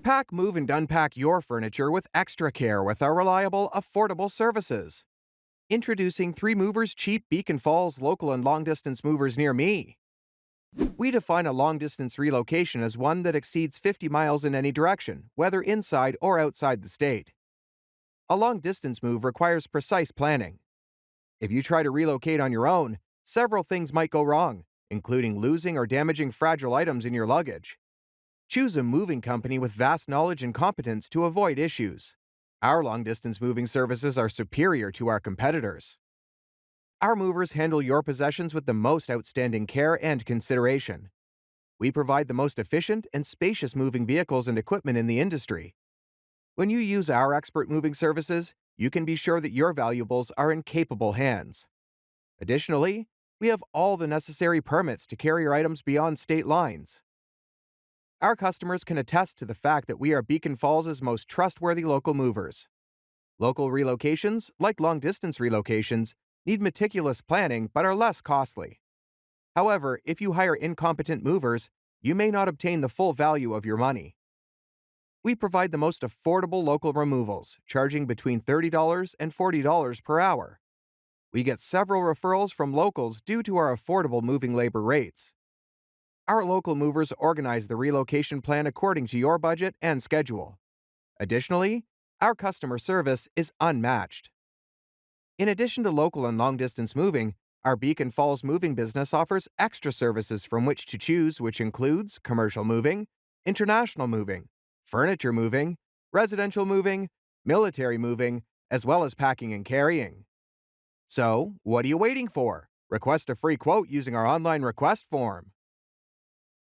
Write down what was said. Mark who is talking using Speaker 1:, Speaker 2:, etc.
Speaker 1: Pack, move, and unpack your furniture with extra care with our reliable, affordable services. Introducing 3 Movers Cheap Beacon Falls local and long distance movers near me. We define a long distance relocation as one that exceeds 50 miles in any direction, whether inside or outside the state. A long distance move requires precise planning. If you try to relocate on your own, several things might go wrong, including losing or damaging fragile items in your luggage. Choose a moving company with vast knowledge and competence to avoid issues. Our long-distance moving services are superior to our competitors. Our movers handle your possessions with the most outstanding care and consideration. We provide the most efficient and spacious moving vehicles and equipment in the industry. When you use our expert moving services, you can be sure that your valuables are in capable hands. Additionally, we have all the necessary permits to carry your items beyond state lines. Our customers can attest to the fact that we are Beacon Falls' most trustworthy local movers. Local relocations, like long-distance relocations, need meticulous planning but are less costly. However, if you hire incompetent movers, you may not obtain the full value of your money. We provide the most affordable local removals, charging between $30 and $40 per hour. We get several referrals from locals due to our affordable moving labor rates. Our local movers organize the relocation plan according to your budget and schedule. Additionally, our customer service is unmatched. In addition to local and long-distance moving, our Beacon Falls moving business offers extra services from which to choose, which includes commercial moving, international moving, furniture moving, residential moving, military moving, as well as packing and carrying. So, what are you waiting for? Request a free quote using our online request form.